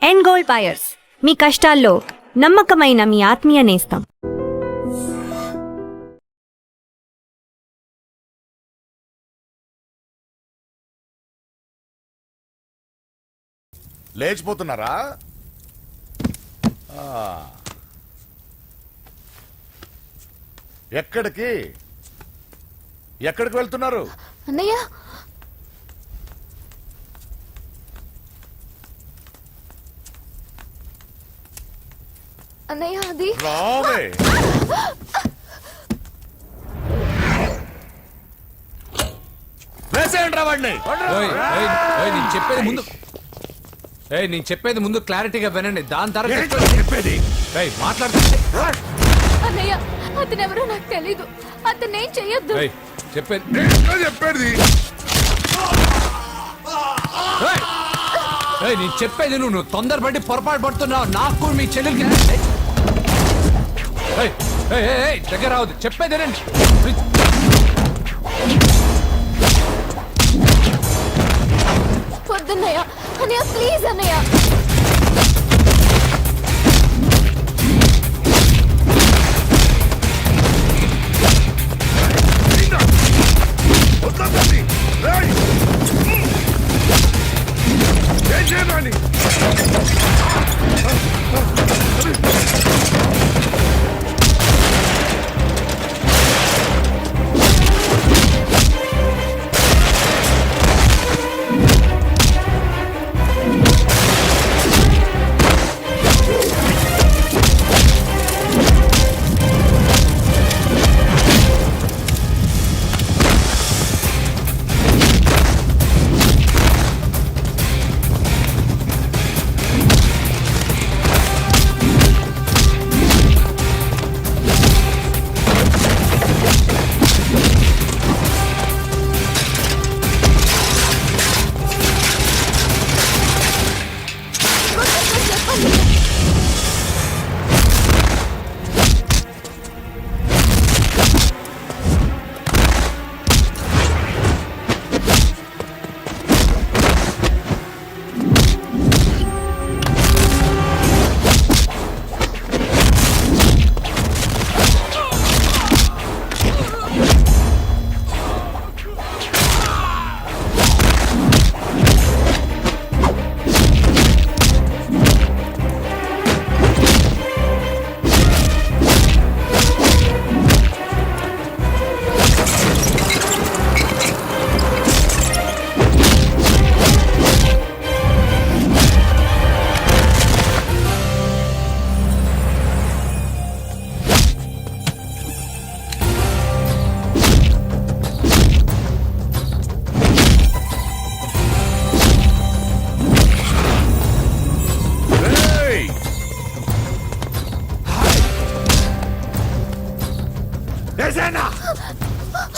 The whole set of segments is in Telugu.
ఎండ్ గోల్డ్ బయర్స్, మీ కష్టాల్లో నమ్మకమైన మీ ఆత్మీయ నేస్తం. లేచిపోతున్నారా? ఎక్కడికి ఎక్కడికి వెళ్తున్నారు? అన్నయ్య, అన్నయ్య అది రావే. వేసేయండి వాడిని. నేను చెప్పేది ముందు క్లారిటీగా వినండి. దాని తర్వాత చెప్పేది మాట్లాడుతుంది. అన్నయ్య, అతనెవరో నాకు తెలీదు. అతనేం చెయ్యొద్దు. చెప్పేది నేను చెప్పేది నువ్వు తొందరపడి పొరపాటు పడుతున్నావు. నాకు మీ చెల్లెలకి దగ్గర రావద్దు. చెప్పేదేనండి. పొద్దున్నయ్య, అన్నయ్య ప్లీజ్ అన్నయ్య.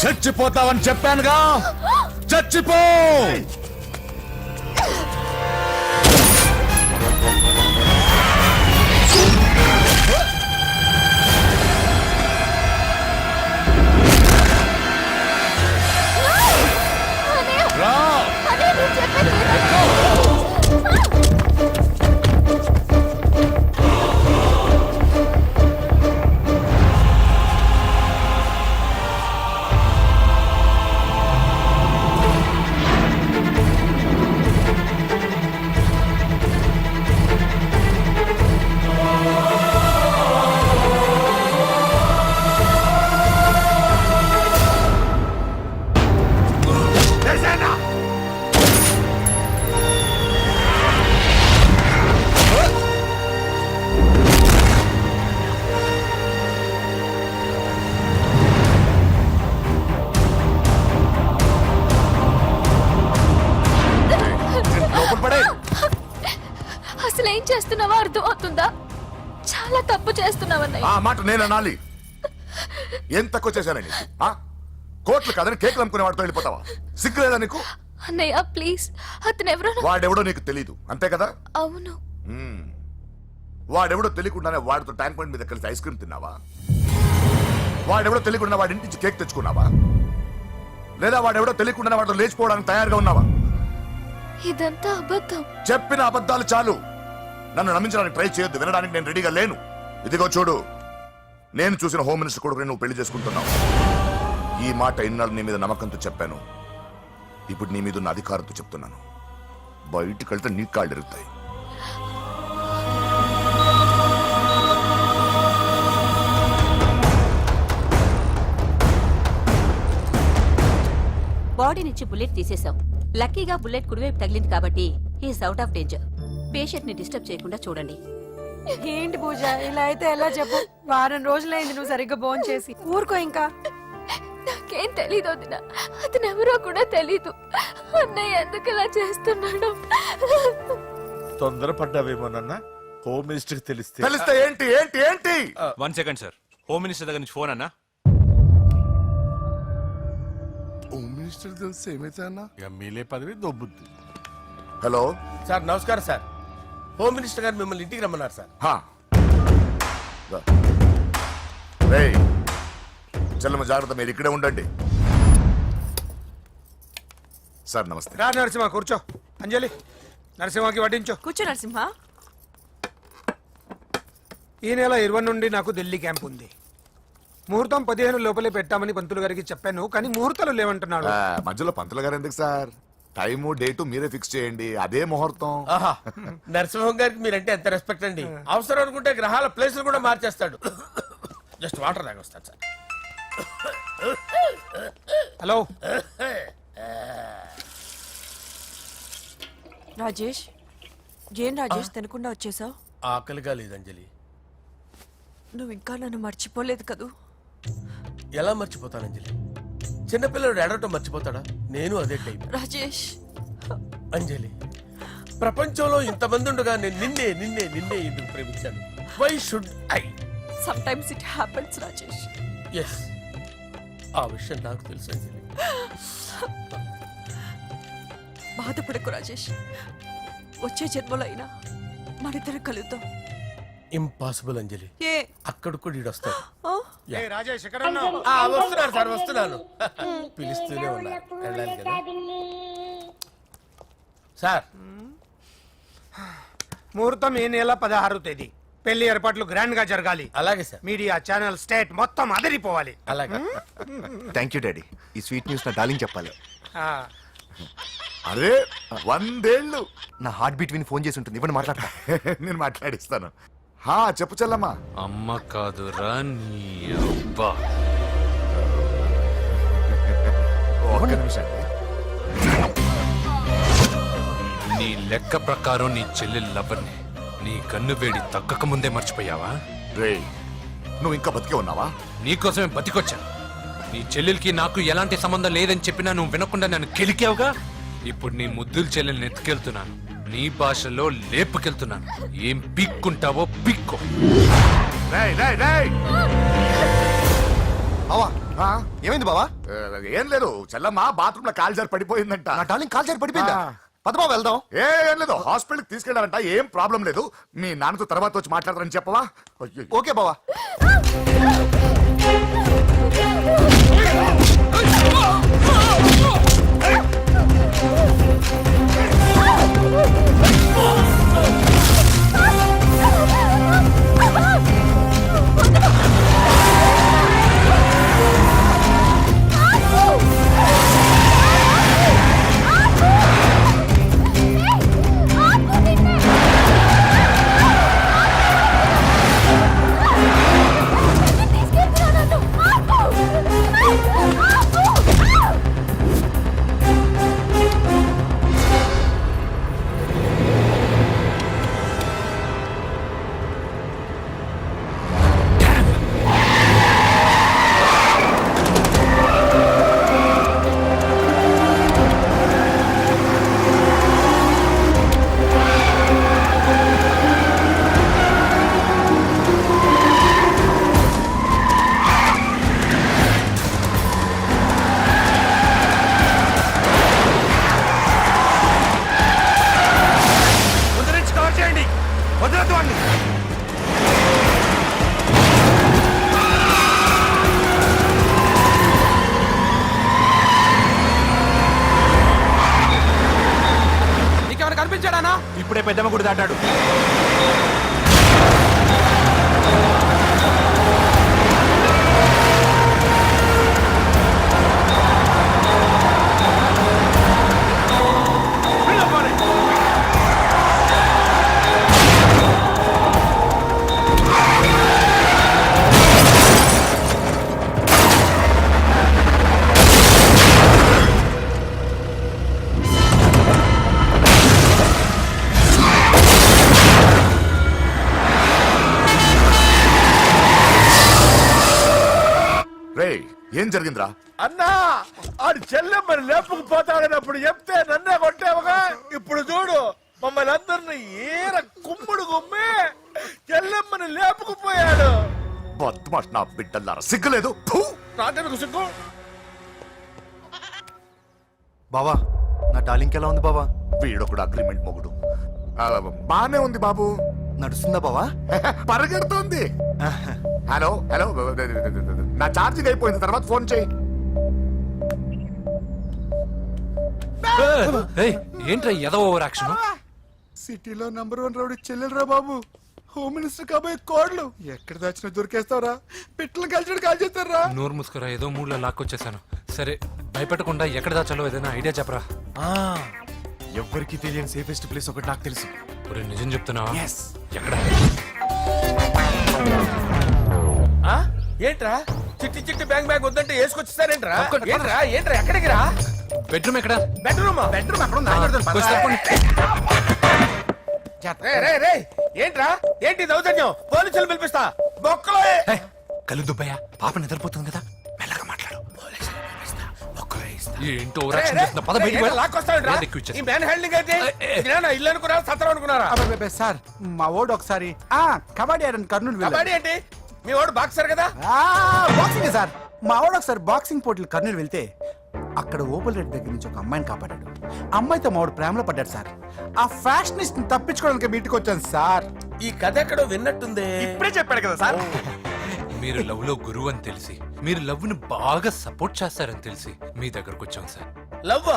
చచ్చిపోతావని చెప్పానుగా, చచ్చిపో. రా. అసలు ఏం చేస్తున్నావో అర్థం అవుతుందా? చాలా తప్పు చేస్తున్నావన్నయ్య. ఆ మాట నేను అనాలి? ఏం తక్కువ చేశానండి? కోట్లు కదని కేకులు అమ్ముకునే వాడితో వెళ్ళిపోతావా? సిగ్గులేదా నీకు? అన్నయ్య ప్లీజ్, అతనెవరో వాడెవడో నీకు తెలీదు అంతే కదా? అవును. వాడెవడో తెలియకుండానే వాడితో ట్యాంక్ పాయింట్ మీద కలిసి ఐస్ క్రీమ్ తిన్నావా? వాడెవడో తెలియకుండా వాడి ఇంటి నుంచి కేక్ తెచ్చుకున్నావా? లేదా వాడెవడో తెలియకుండానే వాడితో లేచిపోవడానికి తయారుగా ఉన్నావా? ఇదంతా అబద్ధం. చెప్పిన అబద్ధాలు చాలు. నన్ను నమ్మించడానికి ట్రై చేయొద్దు. వినడానికి నేను రెడీగా లేను. ఇదిగో చూడు, నేను చూసిన హోమ్ మినిస్టర్ కొడుకుని నువ్వు పెళ్లి చేసుకుంటున్నావు. ఈ మాట ఇన్నాళ్ళు నీ మీద నమ్మకంతో చెప్పాను. ఇప్పుడు నీ మీద ఉన్న అధికారంతో చెప్తున్నాను. బయటికి వెళ్తే నీ కాళ్ళు ఎరుగుతాయి. బాడీ నుంచి బుల్లెట్ తీసేశాం. లక్కీగా బుల్లెట్ కుడివైపు తగిలింది కాబట్టి he's out of danger. Patient ని డిస్టర్బ్ చేయకుండా చూడండి. ఏంటి పూజ ఇలా అయితే ఎలా చెప్పు? వారం రోజులైంది నువ్వు సరిగ్గా భోంచేసి చేసి. ఊరుకో ఇంకా. నాకేం తెలీదు వదిన, అతను ఎవరో కూడా తెలీదు. అన్నయ్య ఎందుకు ఇలా చేస్తున్నాడు? తొందరపడ్డావేమోనన్నా. హోమ్ మినిస్టర్ తెలిస్తే తెలిస్తే ఏంటి ఏంటి ఏంటి? 1 సెకండ్ సార్, హోమ్ మినిస్టర్ దగ్గర నుంచి ఫోన్ అన్నా. హోమ్ మినిస్టర్ తెలిస్తే ఏమైతే అన్నా ఎమ్మెల్యే పదవి దొబ్బుద్ది. హలో సార్ నమస్కారం సార్. హోమ్ మినిస్టర్ గారు మిమ్మల్ని ఇంటికి రమ్మన్నారు సార్. హా. రా. రేయ్, చెల్లమ్మ జాగ్రత్త, మీరు ఇక్కడే ఉండండి. సార్ నమస్తే. రా నరసింహ, కూర్చో. అంజలి, నరసింహకి వడ్డించు. కూర్చో నరసింహ. ఈ నెల 20 నుండి నాకు ఢిల్లీ క్యాంప్ ఉంది. ముహూర్తం 15 లోపలే పెట్టామని పంతులు గారికి చెప్పాను, కానీ ముహూర్తాలు లేవంటున్నాడు. మధ్యలో పంతులు గారు ఎందుకు సార్? టైము డేటు మీరే ఫిక్స్ చేయండి, అదే ముహూర్తం. ఆహా, నరసింహం గారికి మీరంటే ఎంత రెస్పెక్ట్ అండి. అవసరం అనుకుంటే గ్రహాల ప్లేసులు కూడా మార్చేస్తాడు. జస్ట్ వాటర్ తాగొస్తాను సార్. హలో, రాజేష్, ఏం రాజేష్ తినకుండా వచ్చేసావు? ఆకలిగా లేదు అంజలి. నువ్వు ఇంకా నన్ను మర్చిపోలేదు కదూ? ఎలా మర్చిపోతాను అంజలి? చిన్నపిల్లడు ఏడవటం మర్చిపోతాడా? నేను అదే టైప్. రాజేష్, అంజలి, ప్రపంచంలో ఇంతమంది ఉండగా నేను నిన్నే నిన్నే నిన్నే ఎందుకు ప్రేమించాను? Why should I? Sometimes it happens Rajesh. Yes, ఆ విషయం నాకు తెలుసు అంజలి. బాధపడకు రాజేష్, వచ్చే జన్మలో అయినా మనిద్దరం కలుద్దాం. ఇంపాసిబుల్ అంజలి. ఏ అక్కడ కూడా ఈడొస్తాడు. ఆ? ఏ రాజేష్ ఎక్కడ ఉన్నావు? వస్తున్నాను సార్, వస్తున్నాను. పిలుస్తూనే ఉన్నా, వెళ్ళాలి కదా సార్. ముహూర్తం ఈ నెల 16వ తేదీ. పెళ్లి ఏర్పాట్లు గ్రాండ్ గా జరగాలి. అలాగే సార్, మీడియా ఛానల్ స్టేట్ మొత్తం అదిరిపోవాలి. అలాగే. Thank you daddy. ఈ స్వీట్ న్యూస్ నా డార్లింగ్ చెప్పాలి. ఆ, అరే 100 ఏళ్ళు. నా హార్ట్ బీట్ విని ఫోన్ చేసి ఉంటుంది. ఇవ్వండి మాట్లాడతా. నేను మాట్లాడిస్తాను. హా, చెప్పు చెల్లమ్మా. అమ్మ కాదురా నీ అబ్బా. ఒక్క నిమిషం. నీ లెక్క ప్రకారం నీ చెల్లెలు లవర్ని నీ కన్ను వేడి తగ్గక ముందే మర్చిపోయావా? రేయ్, నువ్వు ఇంకా బతికే ఉన్నావా? నీకోసమే బతికొచ్చా. నీ చెల్లెలకి నాకు ఎలాంటి సంబంధం లేదని చెప్పినా నువ్వు వినకుండా నన్ను కెలికావుగా. ఇప్పుడు నీ ముద్దుల చెల్లెల్ని ఎత్తుకెళ్తున్నాను, నీ భాషలో లేపుకెళ్తున్నాను. ఏం పిక్కుంటావో పిక్కో. రేయ్ రేయ్ రేయ్. బావా, ఆ? ఏమైంది బావా? ఏం లేదు, చెల్లమ్మ బాత్రూమ్ లో కాలు జారి పడిపోయిందంట. నా డార్లింగ్ కాల్ చేరి పడిపోయిందా? పద బావ వెళ్దాం. ఏం లేదు, హాస్పిటల్కి తీసుకెళ్ళారంట. ఏం ప్రాబ్లం లేదు. మీ నాన్నతో తర్వాత వచ్చి మాట్లాడతారని చెప్పవా? అయ్యో. ఓకే బావా. నీకేమైనా కనిపించాడానా? ఇప్పుడే పెద్దమ్మ గుడి దాటాడు. రేయ్ ఏం జరిగిందిరా? అన్నా ఆడు చెల్లెమ్మని లేపుకుపోతాడన్నప్పుడు చెప్తే నన్నే కొట్టావుగా. ఇప్పుడు చూడు మమ్మల్ని అందరిని ఏర కుమ్ముడు గుమ్మి చెల్లెమ్మని లేపుకుపోయాడు. బద్మాష్ నా బిడ్డల్లారా, సిగ్గులేదు? ఫు! నాకెందుకు సిగ్గు? బావా నా డార్లింగ్ ఎలా ఉంది బావా? వీడొకడు అగ్రిమెంట్ మొగుడు. బానే ఉంది బాబు. నడుస్తుందా బావా? పరిగెడుతోంది. హలో హలో, నా ఛార్జింగ్ అయిపోయింది, తర్వాత ఫోన్ చేయి. ఏయ్, ఏంట్రా ఏదో ఓవర్ యాక్షన్? సిటీలో నంబర్ 1 రౌడీ చెల్లెలరా బాబు. హోమ్ మినిస్టర్ కాబోయే కోడ్లు ఎక్కడ దాచినా దొరికేస్తావరా? పిట్టలు కలిసి కాల్ చేస్తారా? నోరు ముసుకురా, ఏదో మూడ్లో లాక్కొచ్చేసాను. సరే, భయపెట్టకుండా ఎక్కడ దాచాలో ఏదైనా ఐడియా చెప్పరా. ఎవ్వరికి తెలియని సేఫెస్ట్ ప్లేస్ ఒకటి నాకు తెలుసు. ఒరే, నిజం చెప్తున్నావా? ఎక్కడ? ఆ? ఏంట్రా చిట్టి చిట్టి బ్యాంగ్ బ్యాంగ్ వద్దంటే వేసుకొచ్చిస్తారేంట్రా? ఏంట్రా ఏంట్రా ఎక్కడికి రా? బెడ్రూమ్ ఎక్కడ? బెడ్రూమ్ కొంచెం తప్పండి. ఏంట్రా ఏంటి దౌర్జన్యం? పోలీసులు పిలిపిస్తా బొక్కలో. ఏయ్, కళ్ళు దుబ్బయ్యా, పాప నిద్రపోతుంది కదా, మెల్లగా మాట్లాడు. ఏంటో ఓవర్ యాక్షన్ చేస్తున్నా, పద బయటికి వెళ్ళు. లాక్కొస్తావేంట్రా? లేదు, ఎక్కువ ఇచ్చేసి. ఈ మ్యాన్ హ్యాండింగ్ అయితే ఇదేనా ఇల్లు అనుకున్నారా, సత్రం అనుకున్నారా? సార్ మా ఓడు ఒకసారి కబడ్డీ ఆడని కర్నూలు కబడ్డీ ఏంటి? మీ వాడు బాక్సర్ కదా? Boxing sir. మా వాడు ఒకసారి బాక్సింగ్ పోటీలు కర్నూలు వెళ్తే అక్కడ ఓపెల్ రెడ్డి దగ్గర నుంచి ఒక అమ్మాయిని కాపాడాడు. అమ్మాయితో మా వాడు ప్రేమలో పడ్డాడు సార్. ఆ ఫ్యాషనిస్ట్ తప్పించుకోవడానికి మీటికి వచ్చాను సార్. ఈ కథ ఎక్కడో విన్నట్టుంది. ఇప్పుడే చెప్పాడు కదా సార్. మీరు లవ్ లో గురువు అని తెలిసి, మీరు లవ్ ను బాగా సపోర్ట్ చేస్తారని తెలిసి మీ దగ్గరకు వచ్చాం సార్. లవ్వా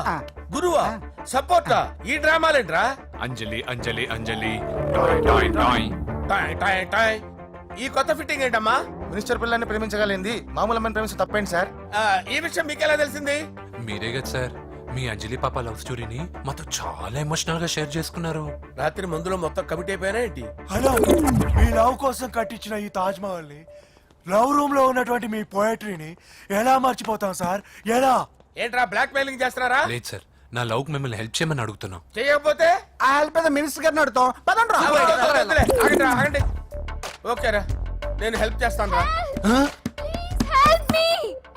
గురువా సపోర్టా? ఈ డ్రామాలేంట్రా? Anjali Anjali Anjali toy toy toy. Toy toy toy. ఈ కొత్త ఫిట్టింగ్ ఏంటమ్మా? మినిస్టర్ పిల్లల్ని ప్రేమించగలిగింది మామూలు అమ్మని ప్రేమించి తప్పేంటి సార్? ఈ విషయం మీకెలా తెలిసింది? మీరే కదా సార్ మీ అంజలి పాప లవ్ స్టోరీని మాతో చాలా ఎమోషనల్ గా షేర్ చేసుకున్నారు. రాత్రి మందులో మొత్తం కమిట్ అయిపోయినా ఏంటి? హలో, మీ లవ్ కోసం కట్టించిన ఈ తాజ్ మహల్ ని, లవ్ రూమ్ లో ఉన్నటువంటి మీ పోయట్రీని ఎలా మర్చిపోతాం సార్? ఎలా? ఏంట్రా బ్లాక్ మెయిలింగ్ చేస్తున్నారా? లేదు సార్, నా లవ్ కు మిమ్మల్ని హెల్ప్ చేయమని అడుగుతున్నాం. చేయకపోతే ఆ హెల్ప్ ఏదో మినిస్టర్ గారిని అడుగుతాం. పదండ్రా. వద్దులే, ఆగండి, ఆగండి. ఓకేరా, నేను హెల్ప్ చేస్తాను రా. Help me.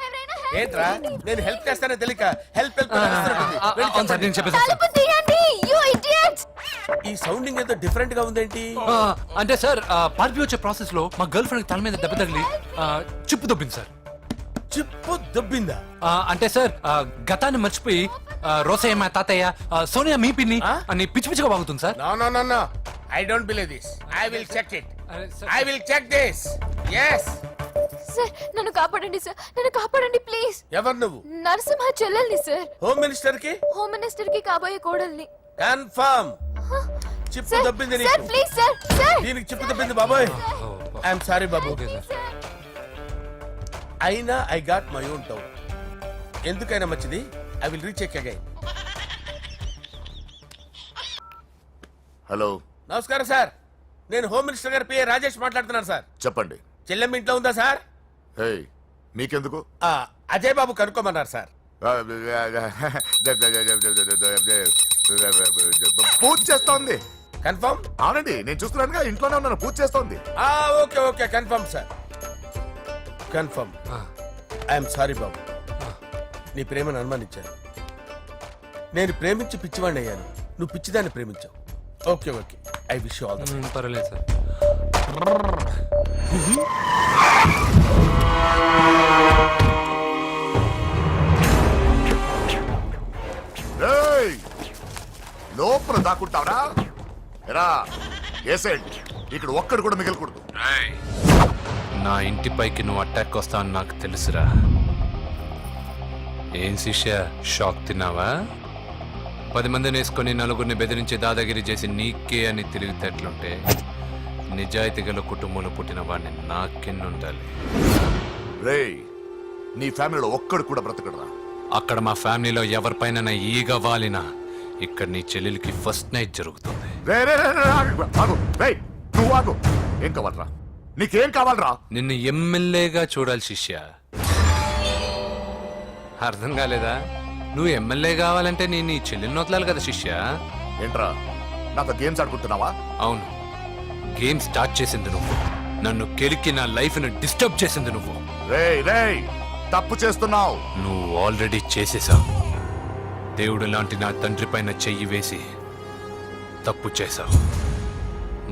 ఎవరైనా help ఏంట్రా నేను హెల్ప్ చేస్తానే తెలియక హెల్ప్ హెల్ప్ అవును సార్, నేను చెప్పేసి వస్తాను. తలుపు తీయండి, you idiots. ఈ సౌండింగ్ ఏదో డిఫరెంట్ గా ఉందేంటి? అంటే సార్, పార్టీ వచ్చే ప్రాసెస్ లో మా గర్ల్ ఫ్రెండ్ తల మీద దెబ్బ తగిలి చిప్పు దొబ్బింది సార్. చిప్పు దొబ్బిందా? అంటే సార్, గతాన్ని మర్చిపోయి రోసయ్య మా తాతయ్య, సోనియా మీ పిన్ని అని పిచ్చి పిచ్చిగా వాగుతుంది sir. No no no no, I don't believe this. I will check it. I will check this. yes. Sir నన్ను కాపాడండి సార్, నన్ను కాపాడండి ప్లీజ్. ఎవరు నువ్వు? నరసింహ చెల్లెల్ని సార్, హోమ్ మినిస్టర్ కి హోమ్ మినిస్టర్ కి కాబోయే కోడల్ని. కన్ఫర్మ్ చిప్పు సార్ దొబ్బింది సార్ నీకు. ప్లీజ్ సార్, సార్ దీనికి చిప్పు దొబ్బింది బాబోయ్. ఐఎమ్ సారీ బాబు. Okay sir. అయినా I got my own town. ఎందుకైనా మంచిది, I will recheck again. Hello, నమస్కారం సార్, నేను హోమ్ మినిస్టర్ గారి పిఏ రాజేష్ మాట్లాడుతున్నాను సార్. చెప్పండి. చెల్లెమ్మ ఇంట్లో ఉందా సార్? హే, మీకెందుకు? అజయ్ బాబు కనుక్కోమన్నారు సార్. పూజ చేస్తోంది. కన్ఫర్మ్? అవునండి, నేను చూస్తున్నానుగా, ఇంట్లోనే ఉన్నాను, పూజ చేస్తోంది. Okay okay, confirm sir, confirm. I'm sorry బాబు, నీ ప్రేమను అనుమానించాను. నేను ప్రేమించి పిచ్చివాడిని అయ్యాను, నువ్వు పిచ్చిదాన్ని ప్రేమించావు. Okay okay, I wish you all the best. పర్వాలేదు సార్. ఏయ్, లోపల దాక్కుంటావరా? ఎరా ఏసేంటి, ఇక్కడ ఒక్కడు కూడా మిగలకూడదు. నా ఇంటిపైకి నువ్వు అటాక్ వస్తావని నాకు తెలుసురా. ఏం శిష్య, షాక్ తిన్నావా? 10 మందిని వేసుకొని నలుగురిని బెదిరించి దాదాగిరి చేసి నీకే అని తిరిగితేట్లుంటే నిజాయితీ గల కుటుంబంలో పుట్టిన వాడిని నాకెన్నుండాలి. రేయ్, నీ ఫ్యామిలీలో ఒక్కడు కూడా బ్రతకడరా. అక్కడ మా ఫ్యామిలీలో ఎవరిపైన ఈగ వాలినా ఇక్కడ నీ చెల్లెలికి ఫస్ట్ నైట్ జరుగుతుంది. రే రే రే రే, ఆగు. రేయ్, నువ్వు ఆగు. ఏం కావాలరా? నీకేం కావాలరా? నిన్ను ఎమ్మెల్యేగా చూడాలి శిష్య. అర్థం కాలేదా? నువ్వు ఎమ్మెల్యే కావాలంటే నేను నీ చెల్లెల్ని వదలాలి కదా శిష్య. ఏంట్రా, నాతో గేమ్స్ ఆడుకుంటున్నావా? అవును, గేమ్ స్టార్ట్ చేసింది నువ్వు. నన్ను కెలికి నా లైఫ్ ను డిస్టర్బ్ చేసింది నువ్వు. రేయ్ రేయ్, తప్పు చేస్తున్నావు. నువ్వు ఆల్రెడీ చేసేసావు. దేవుడు లాంటి నా తండ్రి పైన చెయ్యి వేసి తప్పు చేశావు.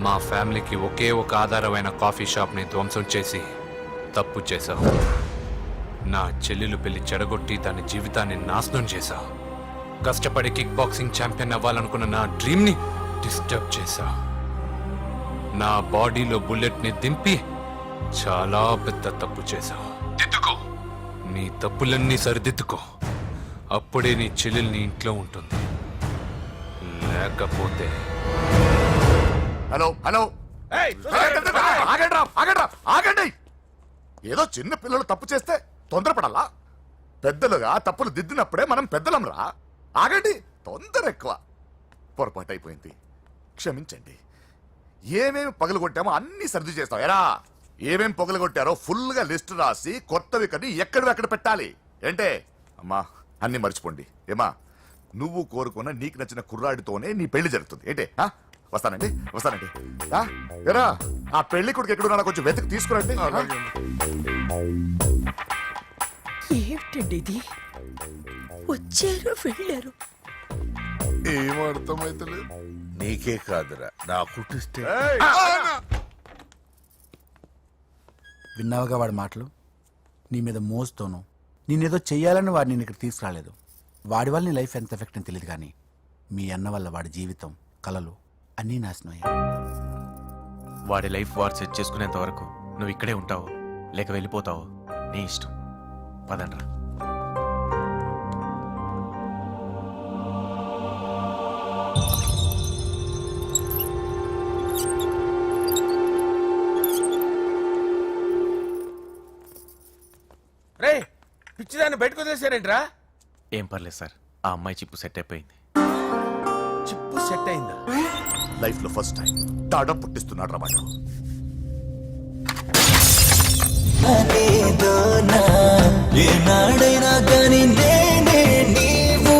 మా ఫ్యామిలీకి ఒకే ఒక ఆధారమైన కాఫీ షాప్ని ధ్వంసం చేసి తప్పు చేశావు. నా చెల్లెలు పెళ్లి చెడగొట్టి దాని జీవితాన్ని నాశనం చేశావు. కష్టపడి కిక్ బాక్సింగ్ ఛాంపియన్ అవ్వాలనుకున్న నా డ్రీమ్ని డిస్టర్బ్ చేశావు. నా బాడీలో బుల్లెట్ని దింపి చాలా పెద్ద తప్పు చేశావు. దిద్దుకో, నీ తప్పులన్నీ సరిదిద్దుకో. అప్పుడే నీ చెల్లెలు నీ ఇంట్లో ఉంటుంది. లేకపోతే హలో హలో, ఆగండి. ఏదో చిన్న పిల్లలు తప్పు చేస్తే తొందరపడాలా? పెద్దలుగా తప్పులు దిద్దినప్పుడే మనం పెద్దలంరా. ఆగండి, తొందర ఎక్కువ. పొరపాటు అయిపోయింది, క్షమించండి. ఏమేమి పగలగొట్టామో అన్ని సర్ది చేస్తాం. ఎరా, ఏమేం పగలగొట్టారో ఫుల్ గా లిస్ట్ రాసి కొత్తవి కని ఎక్కడివి పెట్టాలి. ఏంటే అమ్మా, అన్ని మర్చిపోండి. ఏమా, నువ్వు కోరుకున్న నీకు నచ్చిన కుర్రాడితోనే నీ పెళ్లి జరుగుతుంది. ఏంటే వస్తానండి. ఎరా, ఆ పెళ్లి కొడుకు ఎక్కడున్నా కొంచెం వెతికి తీసుకురండి. ఏమిటండి ఇది? వచ్చారు వెళ్ళారు. ఏం అర్థమైతలేదు. నీకే కాదురా, నా కుట్టిస్తే. విన్నావుగా వాడి మాటలు? నీ మీద మోస్తోను నేనేదో చెయ్యాలని వాడిని నేను ఇక్కడ తీసుకురాలేదు. వాడి వల్ల నీ లైఫ్ ఎంత ఎఫెక్ట్ అని తెలియదు, కానీ మీ అన్న వల్ల వాడి జీవితం, కలలు అన్నీ నాశనం అయ్యాయి. వాడి లైఫ్ వాడు సెట్ చేసుకునేంత వరకు నువ్వు ఇక్కడే ఉంటావు, లేక వెళ్ళిపోతావు, నీ ఇష్టం. పదండ్రా. రే, పిచ్చిదాన్ని బయటకు వదిలేశారేంట్రా? ఏం పర్లేదు సార్, ఆ అమ్మాయి చిప్పు సెట్ అయిపోయింది. చిప్పు సెట్ అయిందా? లైఫ్ లో ఫస్ట్ టైం తాడ పుట్టిస్తున్నాడు రా వాడు. ఏనాడైనా కానీ నేనే నీవు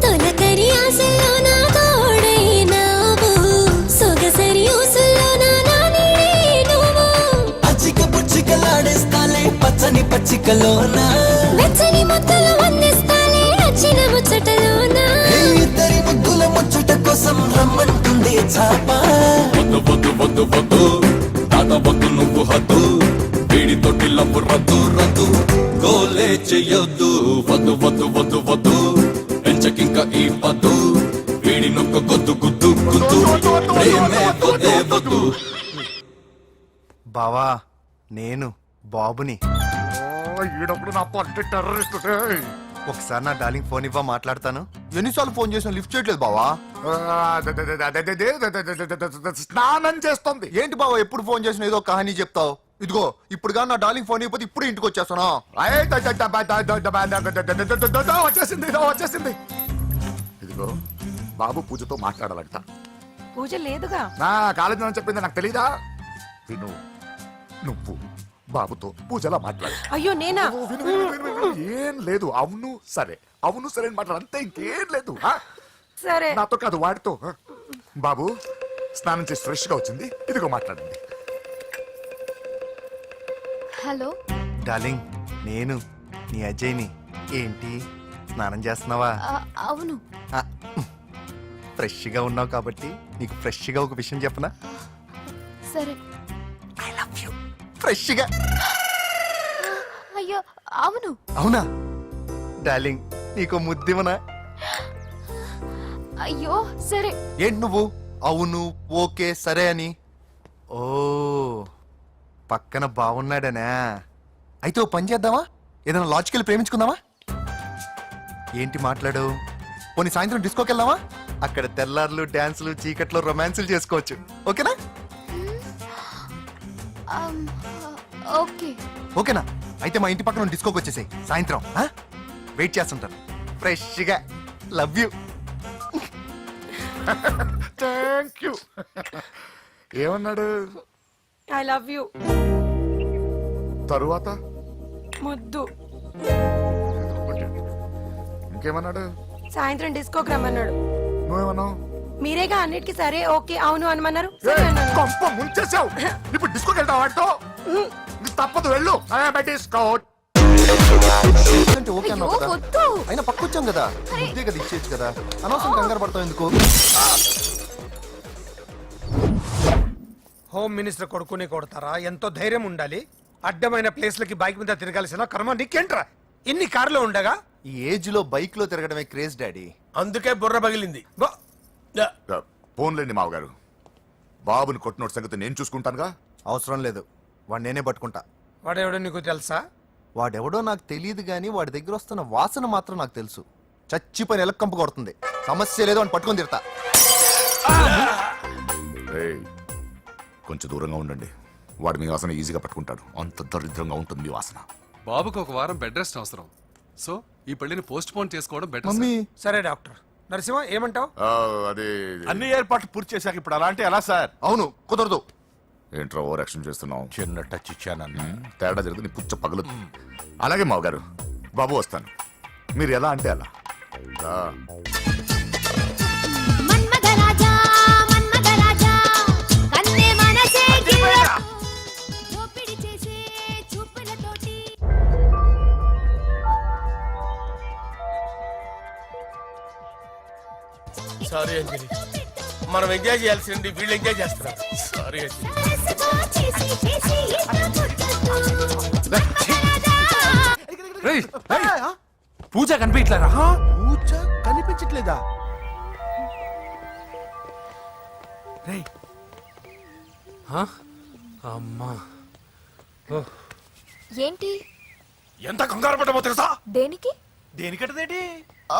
తొలకరి ఆశల్లో నా తోడైనావు సొగసరి ఊసుల్లో నా నాని నువ్వు అచ్చిక పుచ్చికలాడేస్తాలే పచ్చని పచ్చికలోన వెచ్చని ముద్దలు వందిస్తాలే నచ్చిన ముచ్చటలోన ఇద్దరి ముద్దుల ముచ్చట కోసం రమ్మంటుంది చాప వద్దు వద్దు వద్దు వద్దు తాత వద్దు నువ్వు హద్దు వీడి తోటి లవ్వు రద్దు రద్దు గోలే చెయ్యొద్దు వద్దు వద్దు వద్దు వద్దు పెంచకింక ఈ పద్దు వీడి నొక్క గొద్దు గుద్దు గుద్దు ప్రేమే వద్దే వద్దు. బావా, నేను బాబుని. ఈడప్పుడు నా పట్టి టెర్రరిస్ట్. ఒకసారి నా డార్లింగ్ ఫోన్ ఇవ్వ, మాట్లాడతాను. ఎన్నిసార్లు ఫోన్ చేసినా లిఫ్ట్ చేయట్లేదు బావా. స్నానం చేస్తుంది. ఏంటి బావా, ఎప్పుడు ఫోన్ చేసినా ఏదో కహానీ చెప్తావు. ఇదిగో ఇప్పుడు నా డార్లింగ్ ఫోన్ అయిపోతే ఇప్పుడు ఇంటికి వచ్చేస్తాను. వచ్చేసింది. ఇదిగో బాబు పూజతో మాట్లాడాలంట. పూజ లేదుగా. నా కాలేజీ అని చెప్పింది నాకు తెలీదా? విను, నువ్వు బాబుతో పూజలా మాట్లాడు. అయ్యో నేనా? ఏం లేదు. అవును సరే, అవును సరే అని మాట్లాడు, అంతే, ఇంకేం లేదు. సరే, నాతో కాదు, వాడితో. బాబు స్నానం చేసి ఫ్రెష్ గా వచ్చింది, ఇదిగో మాట్లాడండి. హలో డార్లింగ్, నేను నీ అజయ్ని. ఏంటి స్నానం చేస్తున్నావా? అవును. ఫ్రెష్ గా ఉన్నావు కాబట్టి నీకు ఫ్రెష్ గా ఒక విషయం చెప్పనా? సరే. I love you. ఫ్రెష్ గా. అయ్యో అవును. అవునా డార్లింగ్, నీకు ముద్దివనా? అయ్యో సరే. ఏంటి నువ్వు అవును ఓకే సరే అని? ఓ, పక్కన బాగున్నాడనా? అయితే ఓ పని చేద్దామా, ఏదైనా లాజికల్ ప్రేమించుకుందామా? ఏంటి మాట్లాడు? పోనీ సాయంత్రం డిస్కోకి వెళ్దామా? అక్కడ తెల్లార్లు డాన్సులు చీకట్లో రొమాన్సులు చేసుకోవచ్చు. ఓకేనా? ఓకే. ఓకేనా? అయితే మా ఇంటి పక్కన డిస్కోకి వచ్చేసాయి సాయంత్రం. వెయిట్ చేస్తుంటాను ఫ్రెష్గా. Love you. Thank you. ఏమన్నాడు? I love you. తరువాత ముద్దు. ఇంకేమన్నాడు? సాయంత్రం డిస్కోకి రమ్మన్నాడు. నువ్వేమన్నావు? మీరేగా అన్నిటికీ సరే ఓకే అవును అనమన్నారు. సరే అన్నాను. కొంప ముంచేసావు. ఇప్పుడు డిస్కోకి వెళ్తావు వాటితో? తప్పదు, వెళ్ళు. డిస్కో అంటే ఓకే అన్నావు కదా. వద్దు. అయినా పక్క వచ్చాం కదా, ముద్దే కదా ఇచ్చేయచ్చు కదా. అనవసరం కంగారు పడతావు ఎందుకు? హోమ్ మినిస్టర్ కొడుకునే కొడతారా? ఎంతో ధైర్యం ఉండాలి. అడ్డమైన ప్లేస్లకి బైక్ మీద తిరగాల్సిన కర్మ నీకేంట్రా? ఇన్ని కార్లో ఉండగా ఈ ఏజ్ లో బైక్ లో తిరగడమే క్రేజ్ డాడీ. అందుకే బుర్ర పగిలింది. ఫోన్లేండి మావగారు. బాబుని కొట్టినోటి సంగతి నేను చూసుకుంటానుగా. అవసరం లేదు, వాడు నేనే పట్టుకుంటా. వాడెవడో నీకు తెలుసా? వాడెవడో నాకు తెలియదు గానీ వాడి దగ్గర వస్తున్న వాసన మాత్రం నాకు తెలుసు. చచ్చిపోయిన ఎలక్కంపు కొడుతుంది. సమస్య లేదు అని పట్టుకొని తిడతా. ఏయ్, కొంచెం దూరంగా ఉండండి. వాడు మీ వాసన ఈజీగా పట్టుకుంటాడు. అంత దరిద్రంగా ఉంటుంది మీ వాసన. బాబుకి ఒక వారం బెడ్ రెస్ట్ అవసరం. సో ఈ పెళ్లిని పోస్ట్ పోన్ చేసుకోవడం బెటర్. మమ్మీ సరే డాక్టర్. నరసింహ ఏమంటావు? అదే అన్ని ఏర్పాట్లు పూర్తి చేశాక ఇప్పుడు అలాంటి ఎలా సార్? అవును, కుదరదు. ఏంట్రా ఓవర్ యాక్షన్ చేస్తున్నావు? చిన్న టచ్ ఇచ్చానన్నా. తేడా జరిగితే నీ పుచ్చ పగలు. అలాగే మావగారు, బాబు వస్తాను. మీరు ఎలా అంటే అలా. రా. మన్మథరాజా మన్మథరాజా కన్నే మనసే దోపిడి చేసే చూపులతోటి. సారీ అంజలి, మనం ఎంజాయ్ చేయాల్సింది వీళ్ళు ఎంజాయ్ చేస్తున్నారు. సారీ అంజలి. చేసి చేసి రేయ్, పూజ కనిపించట్లేరా? పూజ కనిపించట్లేదా? రేయ్, అమ్మా. ఏంటి? ఎంత కంగారు పడ్డమో తెలుసా? దేనికి? దేనికంటదేంటి?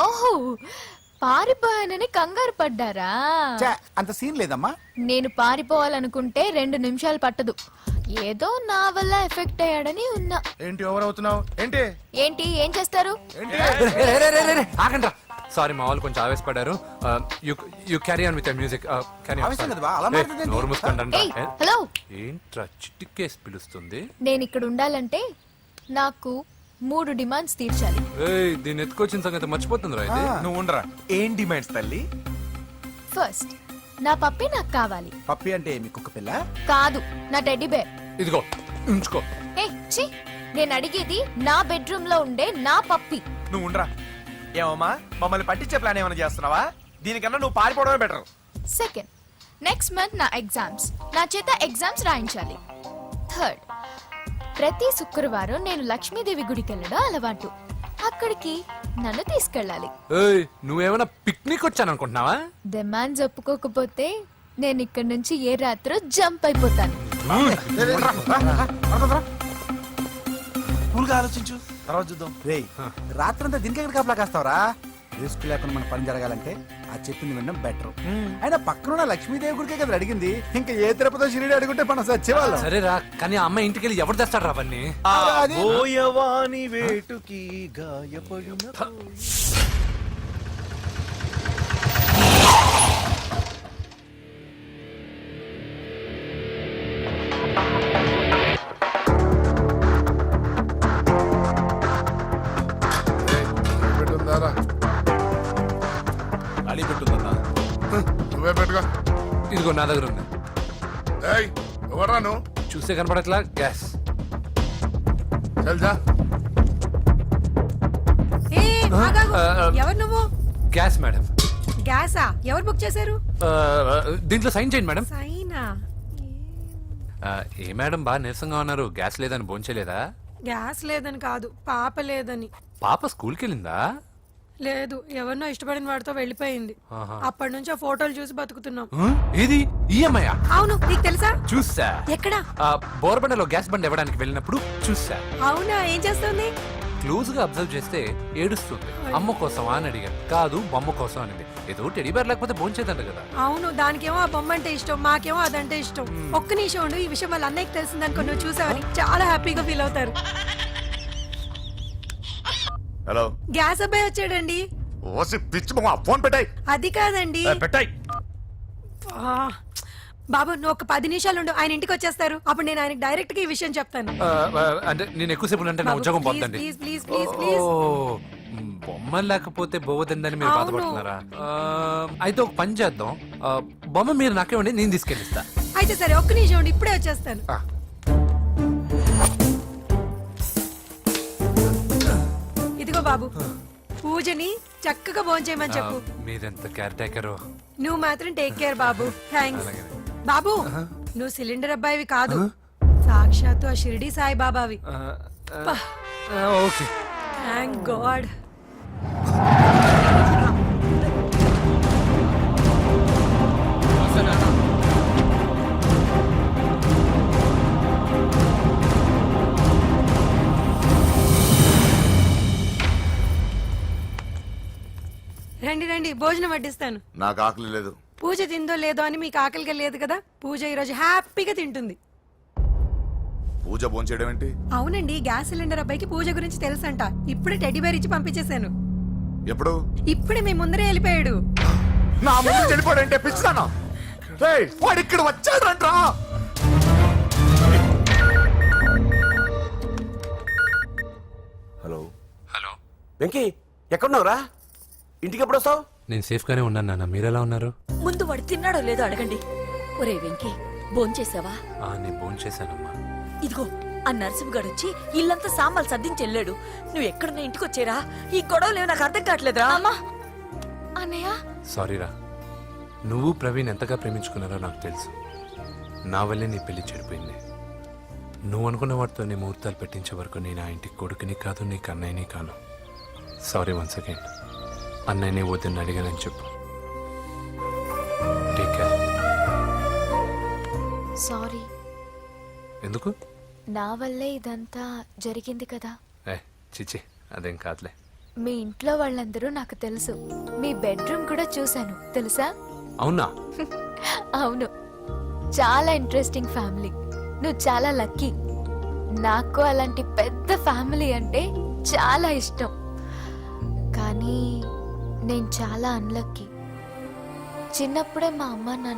ఓహో, పారిపోయానని కంగారు పడ్డారా? ఛే, అంత సీన్ లేదమ్మా. నేను పారిపోవాలనుకుంటే 2 నిమిషాలు పట్టదు. ఏదో నా వల్ల ఎఫెక్ట్ అయ్యాడని ఉన్నా. ఏంటి ఓవర్ అవుతున్నావు? ఏంటి ఏంటి ఏం చేస్తారు? ఆగండ్రా. సారీ, మా వాళ్ళు కొంచెం ఆవేశపడ్డారు. You carry on with music. ఆవేశం కదా బా, అలా మాట్లాడేంటి? నోరు మూసుకోండి. ఏయ్, హలో. ఏంట్రా చిట్టికేసి పిలుస్తుంది? నేను ఇక్కడ ఉండాలంటే నాకు 3 డిమాండ్స్ తీర్చాలి. ఏయ్, దీన్ని ఎత్తుకొచ్చిన సంగతి మర్చిపోతుందిరా ఇది. నువ్వు ఉండరా. ఏం డిమాండ్స్ తల్లి? ఫస్ట్, నా పప్పి నాకు కావాలి. పప్పి అంటే మీ కుక్క పిల్ల? కాదు, నా టెడ్డీ బేర్. ఇదిగో ఉంచుకో. ఏ ఛీ, నేను అడిగేది నా బెడ్రూమ్ లో ఉండే నా పప్పి. నువ్వు ఉండరా. ఏమమ్మా, మమ్మల్ని పట్టించే ప్లాన్ ఏమైనా చేస్తున్నావా? దీనికన్నా నువ్వు పారిపోవడమే బెటర్. సెకండ్, నెక్స్ట్ మంత్ నా ఎగ్జామ్స్, నా చేత ఎగ్జామ్స్ రాయించాలి. థర్డ్, ప్రతి శుక్రవారం నేను లక్ష్మీదేవి గుడికి వెళ్ళడం అలవాటు. అక్కడికి నన్ను తీసుకెళ్ళాలి. ఏయ్, నువ్వేమైనా పిక్నిక్ వచ్చాననుకుంటున్నావా? డిమాండ్స్ ఒప్పుకోకపోతే నేను ఇక్కడ నుంచి ఏ రాత్రో జంప్ అయిపోతాను. కూల్గా ఆలోచించు, తర్వాత చూద్దాం. రేయ్, రాత్రంతా దీనికి ఎక్కడ కాపలా కాస్తావరా? రిస్క్ లేకుండా మన పని జరగాలంటే ఆ చెప్పింది వినడం బెటర్. అయినా పక్కన లక్ష్మీదేవి గుడికే కదా అడిగింది. ఇంకా ఏ తిరుపతి షిరిడి అడుగుంటే మనం సచ్చేవాళ్ళం. సరేరా, కానీ ఆ అమ్మాయి ఇంటికి వెళ్ళి ఎవరు తెస్తాడు రా అవన్నీ? బోయవాని వేటుకి గాయపడిన ఖాళీ పెట్టుందన్నా. నువ్వే పెట్టుగా. ఇదిగో నా దగ్గర ఉంది. ఏయ్, ఎవరా నువ్వు? చూస్తే కనపడట్లా? గ్యాస్. చల్జా. ఏ, ఆగాగు. ఎవరు నువ్వు? Gas madam. గ్యాసా? ఎవరు బుక్ చేశారు? దీంట్లో సైన్ చేయండి మేడం. సైనా? ఏ మేడం బాగా నీరసంగా ఉన్నారు? గ్యాస్ లేదని భోంచలేదా? గ్యాస్ లేదని కాదు, పాప లేదని. పాప స్కూల్కి వెళ్ళిందా? లేదు, ఎవరినో ఇష్టపడిన వాడితో వెళ్ళిపోయింది. అప్పటి నుంచి ఆ ఫోటోలు చూసి బతుకుతున్నాం. ఇది ఈఎంఐ? అవును, నీకు తెలుసా? చూసా. ఎక్కడా? బోర్బండలో గ్యాస్ బండ్ ఇవ్వడానికి వెళ్ళినప్పుడు చూసా. అవునా, ఏం చేస్తుంది? క్లోజ్ గా అబ్జర్వ్ చేస్తే ఏడుస్తుంది. అమ్మ కోసమా అని అడిగాను. కాదు బొమ్మ కోసం అనింది. ఏదో టెడీ బేర్ లేకపోతే భోంచేదంట కదా. అవును, దానికేమో ఆ బొమ్మ అంటే ఇష్టం, మాకేమో అదంటే ఇష్టం. ఒక్క నిమిషం ఉండు, ఈ విషయం వాళ్ళ అన్నయ్యకి తెలిసిందనుకో, నువ్వు చూసావని చాలా హ్యాపీగా ఫీల్ అవుతారు. హలో, గ్యాస్ అబ్బాయి వచ్చాడండి. ఓసి పిచ్చి బొమ్మ, ఫోన్ పెట్టాయి. అది కాదండి. పెట్టాయి. ఆ, బాబు నువ్వు ఒక 10 నిమిషాలు ఉండు, ఆయన ఇంటికి వచ్చేస్తారు. అప్పుడు నేను ఆయనకి డైరెక్ట్ గా ఈ విషయం చెప్తాను. అంటే నేను ఎక్కువసేపు అంటే నా ఉద్యోగం పోతుందండి. Please please please please. బొమ్మ లేకపోతే బోవదందని మీరు అవును. బాధపడుతున్నారా? అయితే ఒక పని చేద్దాం. బొమ్మ మీరు నాకేమండి, నేను తీసుకెళ్ళిస్తా. అయితే సరే, ఒక్క నిమిషం ఉండు, ఇప్పుడే వచ్చేస్తాను. ఇదిగో బాబు, పూజని చక్కగా భోంచేయమని చెప్పు. మీరెంత కేర్ టేకరు. నువ్వు మాత్రం టేక్ కేర్ బాబు. థ్యాంక్స్ బాబు. నువ్వు సిలిండర్ అబ్బాయివి కాదు, సాక్షాత్తు ఆ షిరిడి సాయి బాబావి. ఓకే. Thank god. రండి రండి, భోజనం వడ్డిస్తాను. నాకు ఆకలి లేదు. పూజ తిందో లేదో అని మీకు ఆకలిగా లేదు కదా, పూజ ఈరోజు హ్యాపీగా తింటుంది. పూజ భోంచేయడం ఏంటి? అవునండి, గ్యాస్ సిలిండర్ అబ్బాయికి పూజ గురించి తెలుసంట. ఇప్పుడే టెడ్డీ బేర్ ఇచ్చి పంపించేశాను. ఎప్పుడు? ఇప్పుడే మీ ముందరే వెళ్ళిపోయాడు. నా ముందు చెడిపోయాడంటే పిచ్చిదానా? రేయ్, వాడు ఇక్కడ వచ్చాడంట్రా. హలో హలో, వెంకీ, ఎక్కడున్నావురా? ఇంటికి ఎప్పుడు వస్తావు? నేను సేఫ్ గానే ఉన్నాను నాన్న. మీరెలా ఉన్నారు? ముందు వాడు తిన్నాడో లేదో అడగండి. ఒరే వెంకీ, భోంచేసావా? నేను భోంచేశానమ్మా. ఇదిగో ఆ నరసింహగాడు వచ్చి ఇల్లంతా సామాన్లు సర్దించి వెళ్ళాడు. నువ్వు ఎక్కడున్నా ఇంటికి వచ్చేరా? ఈ గొడవలేవు నాకు అర్థం కావట్లేదురా. అన్నయ్య సారీరా. నువ్వు ప్రవీణ్ ఎంతగా ప్రేమించుకున్నారో నాకు తెలుసు. నా వల్లే నీ పెళ్లి చెడిపోయింది. నువ్వు అనుకున్న వాటితో నీ ముహూర్తాలు పెట్టించే వరకు నేను ఆ ఇంటికి కొడుకుని కాదు, నీకు అన్నయ్యని కాను. Sorry once again. అన్నయ్యని వద్దని అడిగానని చెప్పు. Take care. సారీ, ఎందుకు? నా వల్లే ఇదంతా జరిగింది కదా. చిచి, అదేం కాదులే. మీ ఇంట్లో వాళ్ళందరూ నాకు తెలుసు. మీ బెడ్రూమ్ కూడా చూశాను, తెలుసా? అవునా? అవును, చాలా ఇంట్రెస్టింగ్ ఫ్యామిలీ. నువ్వు చాలా లక్కీ. నాకు అలాంటి పెద్ద ఫ్యామిలీ అంటే చాలా ఇష్టం. కానీ నేను చాలా అన్లక్కీ. చిన్నప్పుడే మా అమ్మ నాన్న